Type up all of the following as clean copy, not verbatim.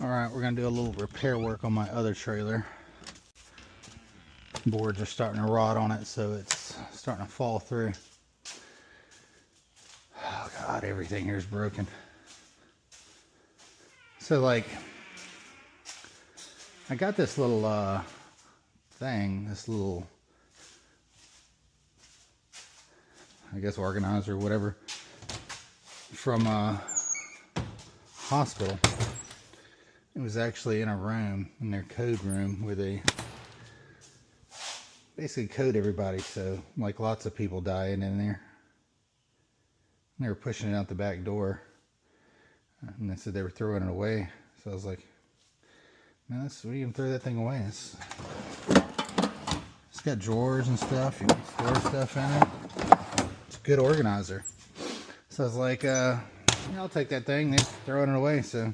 Alright, we're going to do a little repair work on my other trailer. Boards are starting to rot on it, so it's starting to fall through. Oh God, everything here is broken. So like, I got this little thing, this little, I guess organizer or whatever, from a hospital. It was actually in a room, in their code room, where they basically code everybody, so like lots of people dying in there. And they were pushing it out the back door, and they said they were throwing it away. So I was like, man, we can throw that thing away. It's got drawers and stuff. You can store stuff in it. It's a good organizer. So I was like, yeah, I'll take that thing. They're throwing it away, so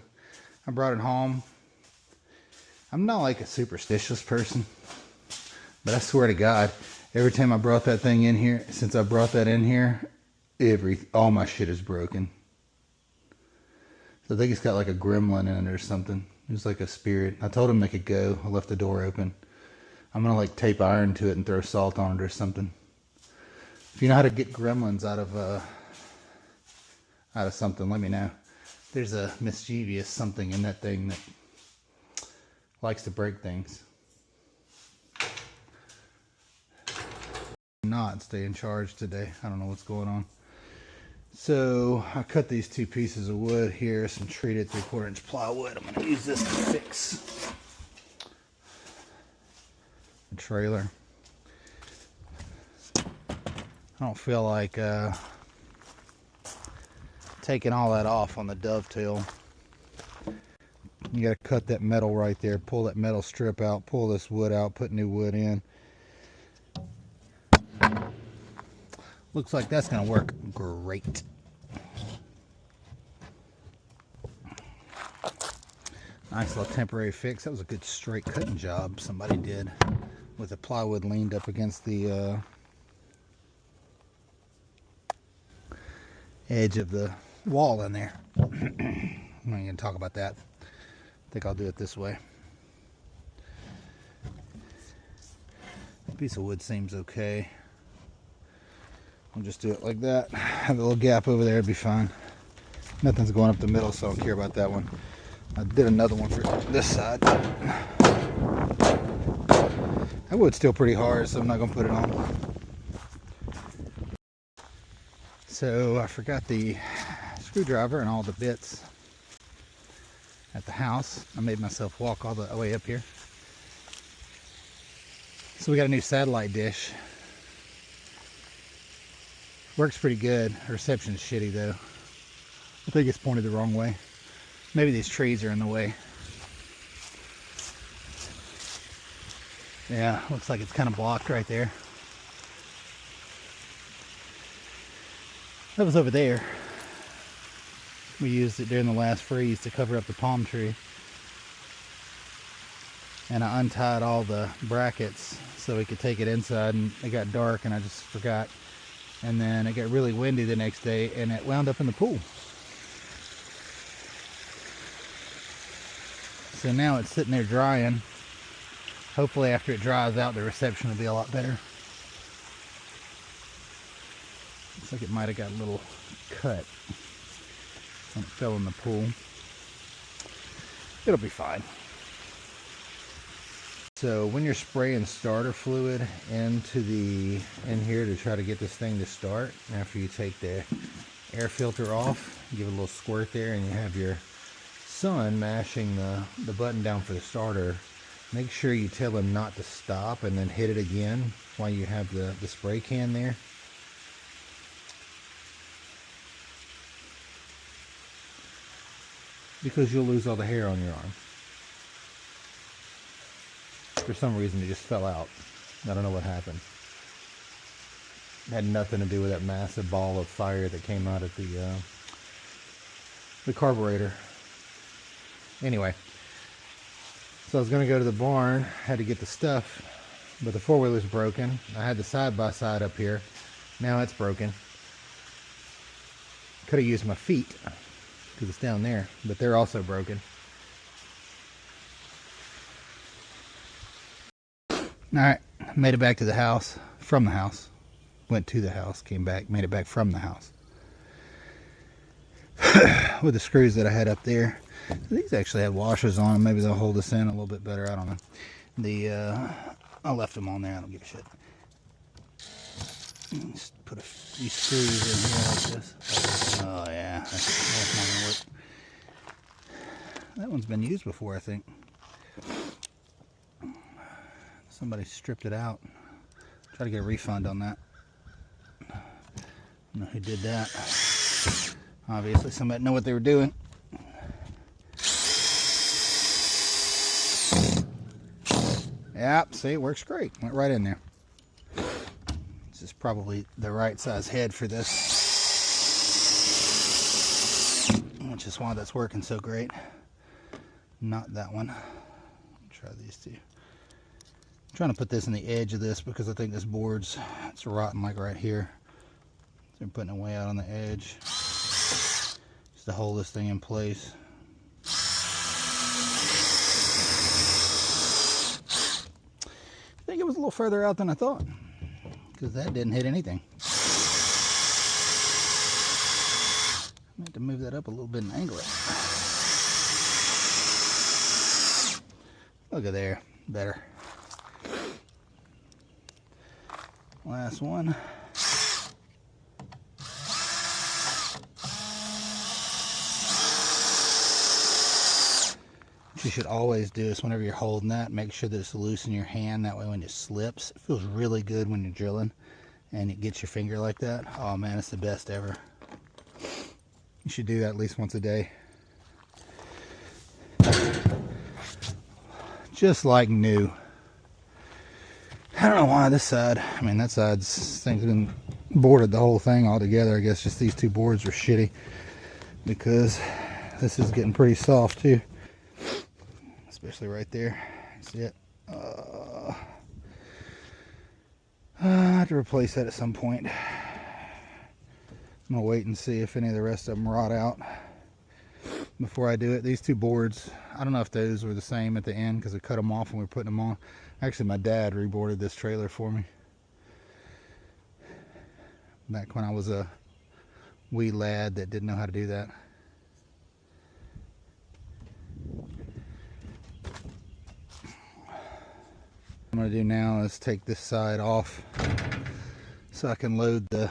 I brought it home. I'm not like a superstitious person, but I swear to God, every time I brought that thing in here, since I brought that in here, all my shit is broken. So I think it's got like a gremlin in it or something. It was like a spirit. I told him they could go. I left the door open. I'm gonna like tape iron to it and throw salt on it or something. If you know how to get gremlins out of something, let me know. There's a mischievous something in that thing that likes to break things. Not stay in charge today. I don't know what's going on. So I cut these two pieces of wood here, some treated 3/4 inch plywood. I'm going to use this to fix the trailer. I don't feel like taking all that off on the dovetail. You got to cut that metal right there, pull that metal strip out, pull this wood out, put new wood in. Looks like that's going to work great. Nice little temporary fix. That was a good straight cutting job somebody did with the plywood leaned up against the edge of the wall in there. I'm not going to talk about that. I think I'll do it this way. The piece of wood seems okay. I'll just do it like that. Have a little gap over there, it'd be fine. Nothing's going up the middle, so I don't care about that one. I did another one for this side. That wood's still pretty hard, so I'm not gonna put it on. So I forgot the screwdriver and all the bits at the house. I made myself walk all the way up here. So we got a new satellite dish. Works pretty good. Reception's shitty though. I think it's pointed the wrong way. Maybe these trees are in the way. Yeah, looks like it's kind of blocked right there. That was over there. We used it during the last freeze to cover up the palm tree. And I untied all the brackets so we could take it inside, and it got dark and I just forgot. And then it got really windy the next day and it wound up in the pool. So now it's sitting there drying. Hopefully after it dries out, the reception will be a lot better. Looks like it might have got a little cut when it fell in the pool. It'll be fine. So when you're spraying starter fluid in here to try to get this thing to start, after you take the air filter off, give it a little squirt there, and you have your son mashing the button down for the starter, make sure you tell him not to stop and then hit it again while you have the spray can there. Because you'll lose all the hair on your arm. For some reason it just fell out. I don't know what happened. It had nothing to do with that massive ball of fire that came out at the carburetor. Anyway, so I was going to go to the barn, had to get the stuff, but the four-wheeler's broken. I had the side-by-side up here. Now it's broken. Could have used my feet because it's down there, but they're also broken. Alright, made it back to the house, from the house. Went to the house, came back, made it back from the house. With the screws that I had up there. These actually had washers on them. Maybe they'll hold this in a little bit better. I don't know. I left them on there. I don't give a shit. Just put these screws in here like this. Oh yeah, that's not gonna work. That one's been used before, I think. Somebody stripped it out. Try to get a refund on that. I don't know who did that. Obviously, somebody know what they were doing. Yep, see, it works great. Went right in there. This is probably the right size head for this, which is why that's working so great. Not that one. Try these two. I'm trying to put this in the edge of this because I think this board's, it's rotten like right here. So I'm putting it way out on the edge just to hold this thing in place. I think it was a little further out than I thought because that didn't hit anything. I have to move that up a little bit and angle it. Look at there, better. Last one. What you should always do is whenever you're holding that, make sure that it's loose in your hand. That way when it slips, it feels really good when you're drilling and it gets your finger like that. Oh man, it's the best ever. You should do that at least once a day. Just like new. I don't know why this side, I mean that side's thing's been boarded the whole thing all together. I guess just these two boards are shitty because this is getting pretty soft too. Especially right there. See it? I have to replace that at some point. I'm gonna wait and see if any of the rest of them rot out before I do it. These two boards, I don't know if those were the same at the end because I cut them off when we were putting them on. Actually, my dad reboarded this trailer for me back when I was a wee lad that didn't know how to do that. What I'm going to do now is take this side off so I can load the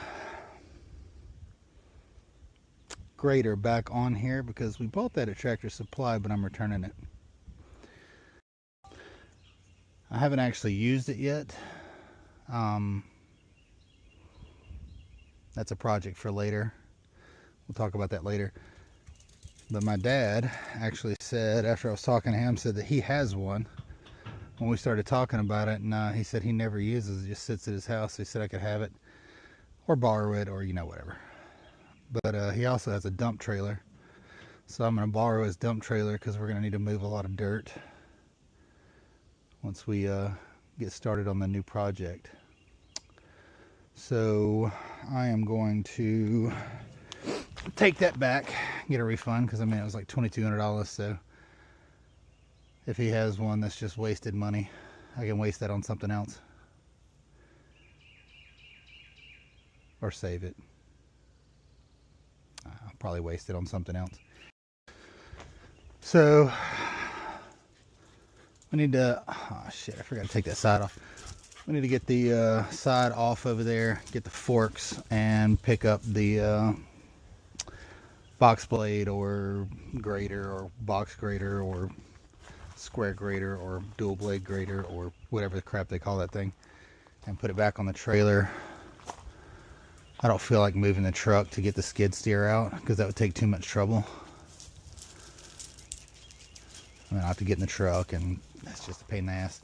grater back on here because we bought that at Tractor Supply, but I'm returning it. I haven't actually used it yet. That's a project for later. We'll talk about that later. But my dad actually said, after I was talking to him, said that he has one. When we started talking about it, and he said he never uses it, just sits at his house. So he said I could have it or borrow it or, you know, whatever. But he also has a dump trailer. So I'm going to borrow his dump trailer because we're going to need to move a lot of dirt once we get started on the new project. So I am going to take that back, get a refund, because I mean it was like $2,200. So if he has one that's just wasted money, I can waste that on something else or save it. I'll probably waste it on something else. So we need to, oh shit, I forgot to take that side off. We need to get the side off over there, get the forks, and pick up the box blade or grater or box grater or square grater or dual blade grater or whatever the crap they call that thing, and put it back on the trailer. I don't feel like moving the truck to get the skid steer out because that would take too much trouble. I mean, I have to get in the truck and that's just a pain in the ass.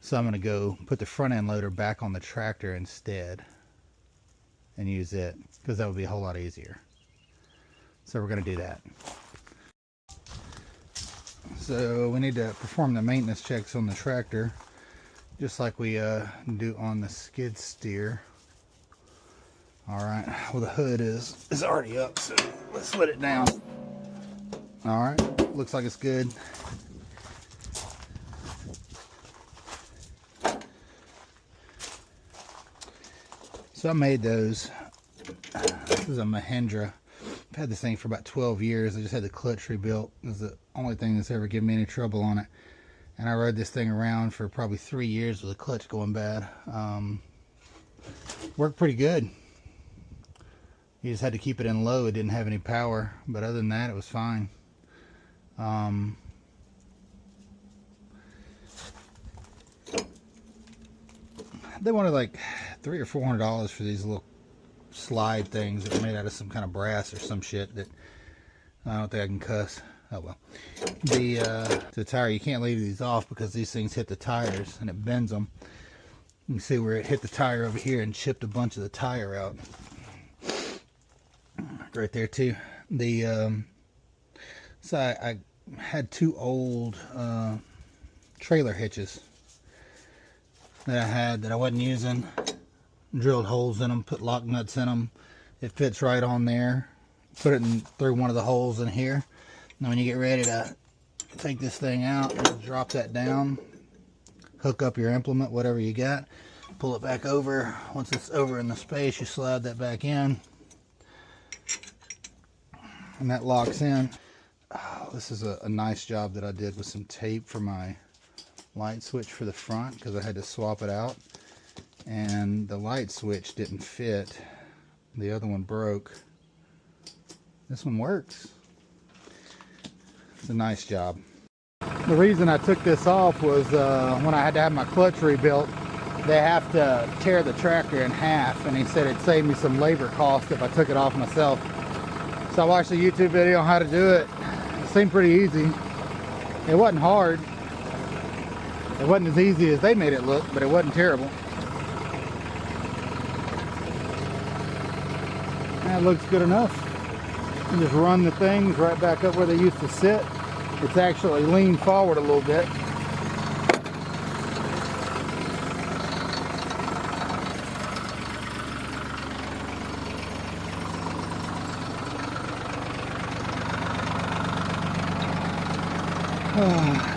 So I'm going to go put the front end loader back on the tractor instead and use it because that would be a whole lot easier. So we're going to do that. So we need to perform the maintenance checks on the tractor just like we do on the skid steer. Alright, well the hood is already up, so let's let it down. Alright, looks like it's good. So I made those. This is a Mahindra. I've had this thing for about 12 years. I just had the clutch rebuilt. It was the only thing that's ever given me any trouble on it. And I rode this thing around for probably 3 years with the clutch going bad. Worked pretty good. You just had to keep it in low. It didn't have any power. But other than that, it was fine. They wanted like $300 or $400 for these little slide things that were made out of some kind of brass or some shit that I don't think I can cuss. Oh well. The tire, you can't leave these off because these things hit the tires and it bends them. You can see where it hit the tire over here and chipped a bunch of the tire out. Right there too. So I had 2 old trailer hitches that I had that I wasn't using. Drilled holes in them, put lock nuts in them. It fits right on there. Put it through one of the holes in here. Now when you get ready to take this thing out, just drop that down, hook up your implement, whatever you got, pull it back over. Once it's over in the space, you slide that back in, and that locks in. Oh, this is a nice job that I did with some tape for my light switch for the front because I had to swap it out. And the light switch didn't fit. The other one broke. This one works. It's a nice job. The reason I took this off was when I had to have my clutch rebuilt, they have to tear the tractor in half, and he said it'd save me some labor cost if I took it off myself. So I watched a YouTube video on how to do it. It seemed pretty easy. It wasn't hard. It wasn't as easy as they made it look, but it wasn't terrible. That looks good enough. And just run the things right back up where they used to sit. It's actually leaned forward a little bit.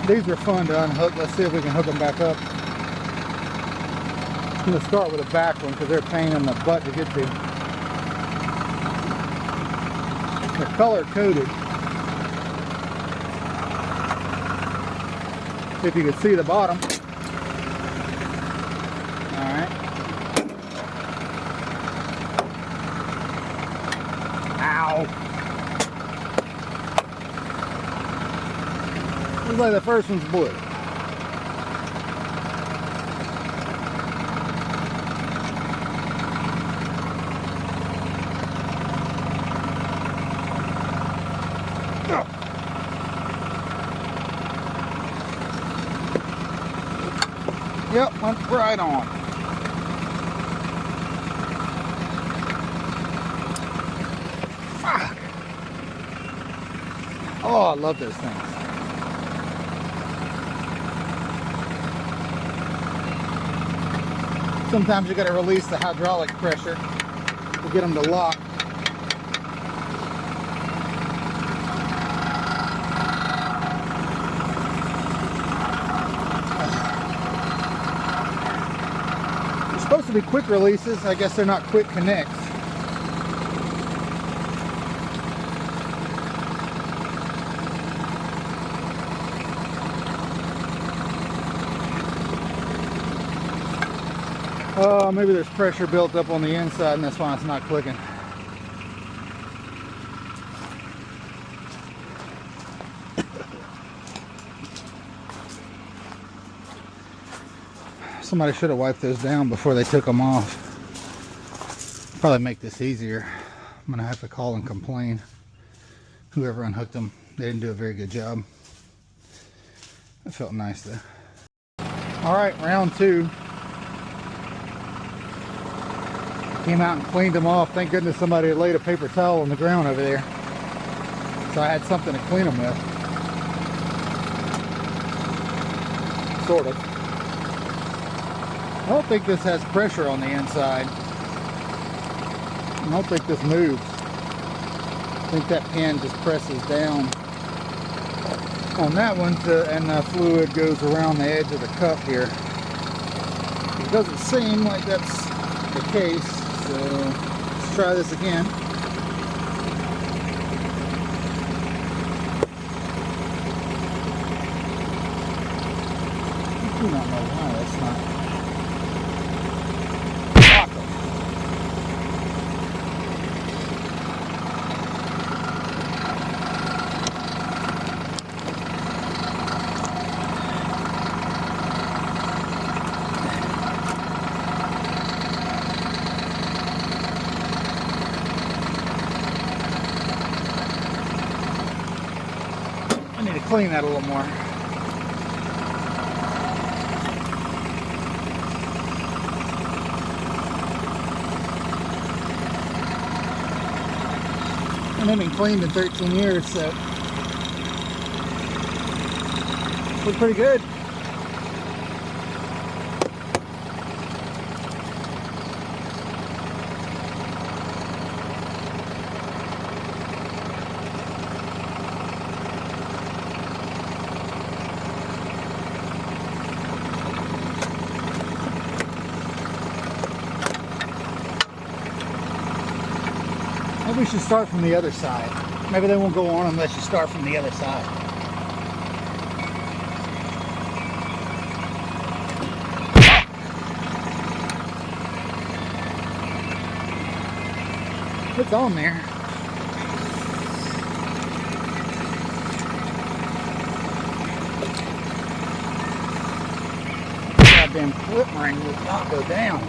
These are fun to unhook. Let's see if we can hook them back up. I'm going to start with the back one because they're a pain in the butt to get to. They're color coded. If you could see the bottom. Alright. Ow! Looks like the first one's blue. Yep, went right on. Fuck. Oh, I love those things. Sometimes you got to release the hydraulic pressure to get them to lock. Supposed to be quick releases. I guess they're not quick connects. Oh, maybe there's pressure built up on the inside and that's why it's not clicking. Somebody should have wiped those down before they took them off. Probably make this easier. I'm gonna have to call and complain. Whoever unhooked them, they didn't do a very good job. That felt nice though. All right, round 2. Came out and cleaned them off. Thank goodness somebody had laid a paper towel on the ground over there, so I had something to clean them with. Sort of. I don't think this has pressure on the inside. I don't think this moves. I think that pin just presses down on that one and the fluid goes around the edge of the cup here. It doesn't seem like that's the case, So let's try this again. I do not know why that's not. I need to clean that a little more. And they've been cleaned in 13 years, so looks pretty good. Maybe we should start from the other side. Maybe they won't go on unless you start from the other side. It's on there. Goddamn clip ring would not go down.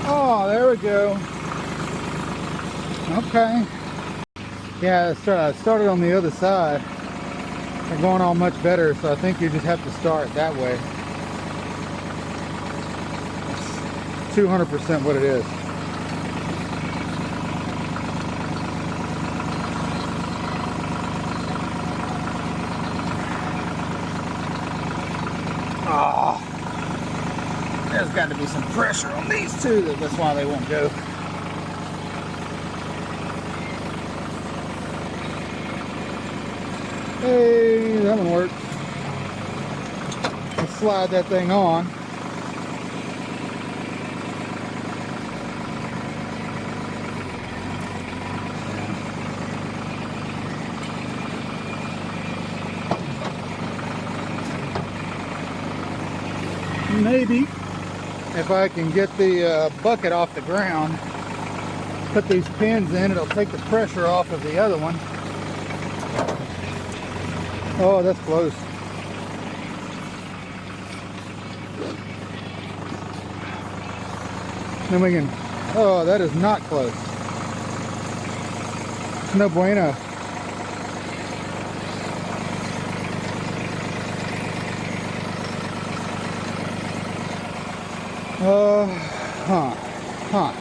Oh, there we go. Okay. Yeah, it started on the other side. They're going on much better, so I think you just have to start that way. That's 200% what it is. Oh. There's got to be some pressure on these two. That's why they won't go. Hey, that one worked. Let's slide that thing on. Maybe if I can get the bucket off the ground, put these pins in, it'll take the pressure off of the other one. Oh, that's close. Then we can, oh, that is not close. No bueno. Huh.